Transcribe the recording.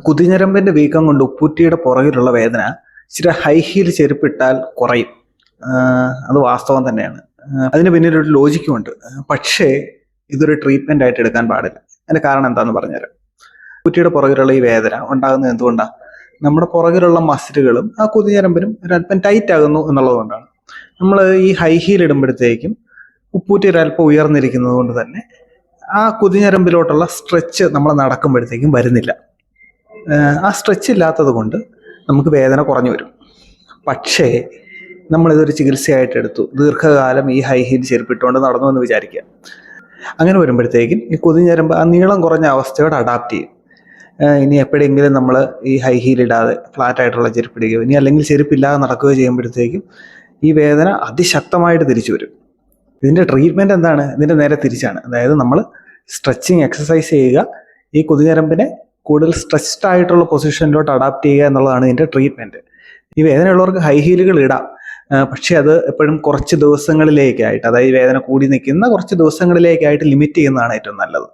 കുതിഞ്ഞരമ്പിന്റെ വീക്കം കൊണ്ട് ഉപ്പൂറ്റിയുടെ പുറകിലുള്ള വേദന ഇച്ചിരി ഹൈ ഹീൽ ചെരുപ്പിട്ടാൽ കുറയും. അത് വാസ്തവം തന്നെയാണ്. അതിന് പിന്നിലൊരു ലോജിക്കും ഉണ്ട്. പക്ഷേ ഇതൊരു ട്രീറ്റ്മെന്റ് ആയിട്ട് എടുക്കാൻ പാടില്ല. അതിന്റെ കാരണം എന്താണെന്ന് പറഞ്ഞുതരാം. ഉപ്പൂറ്റിയുടെ പുറകിലുള്ള ഈ വേദന ഉണ്ടാകുന്നത് എന്തുകൊണ്ടാണ്? നമ്മുടെ പുറകിലുള്ള മസിലുകളും ആ കുതിഞ്ഞരമ്പിനും ഒരല്പം ടൈറ്റ് ആകുന്നു എന്നുള്ളതുകൊണ്ടാണ്. നമ്മൾ ഈ ഹൈ ഹീൽ ഇടുമ്പോഴത്തേക്കും ഉപ്പൂറ്റി ഒരല്പം ഉയർന്നിരിക്കുന്നത് കൊണ്ട് തന്നെ ആ കുതിഞ്ഞരമ്പിലോട്ടുള്ള സ്ട്രെച്ച് നമ്മൾ നടക്കുമ്പോഴത്തേക്കും വരുന്നില്ല. ആ സ്ട്രെച്ച് ഇല്ലാത്തത് കൊണ്ട് നമുക്ക് വേദന കുറഞ്ഞു വരും. പക്ഷേ നമ്മളിതൊരു ചികിത്സയായിട്ട് എടുത്തു, ദീർഘകാലം ഈ ഹൈ ഹീൽ ചെരുപ്പിട്ടുകൊണ്ട് നടന്നു എന്ന് വിചാരിക്കുക. അങ്ങനെ വരുമ്പോഴത്തേക്കും ഈ കുതിഞ്ഞരമ്പ് ആ നീളം കുറഞ്ഞ അവസ്ഥയോട് അഡാപ്റ്റ് ചെയ്യും. ഇനി എപ്പോഴെങ്കിലും നമ്മൾ ഈ ഹൈ ഹീൽ ഇടാതെ ഫ്ലാറ്റ് ആയിട്ടുള്ള ചെരുപ്പിടുകയോ ഇനി അല്ലെങ്കിൽ ചെരുപ്പില്ലാതെ നടക്കുകയോ ചെയ്യുമ്പോഴത്തേക്കും ഈ വേദന അതിശക്തമായിട്ട് തിരിച്ചു വരും. ഇതിൻ്റെ ട്രീറ്റ്മെൻറ്റ് എന്താണ്? ഇതിൻ്റെ നേരെ തിരിച്ചാണ്. അതായത് നമ്മൾ സ്ട്രെച്ചിങ് എക്സസൈസ് ചെയ്യുക, ഈ കുതിഞ്ഞരമ്പിനെ കൂടുതൽ സ്ട്രെച്ച്ഡ് ആയിട്ടുള്ള പൊസിഷനിലോട്ട് അഡാപ്റ്റ് ചെയ്യുക എന്നുള്ളതാണ് ഇതിൻ്റെ ട്രീറ്റ്മെൻറ്റ്. ഈ വേദനയുള്ളവർക്ക് ഹൈ ഹീലുകൾ ഇടാം, പക്ഷേ അത് എപ്പോഴും കുറച്ച് ദിവസങ്ങളിലേക്കായിട്ട്, അതായത് വേദന കൂടി നിൽക്കുന്ന കുറച്ച് ദിവസങ്ങളിലേക്കായിട്ട് ലിമിറ്റ് ചെയ്യുന്നതാണ് ഏറ്റവും നല്ലത്.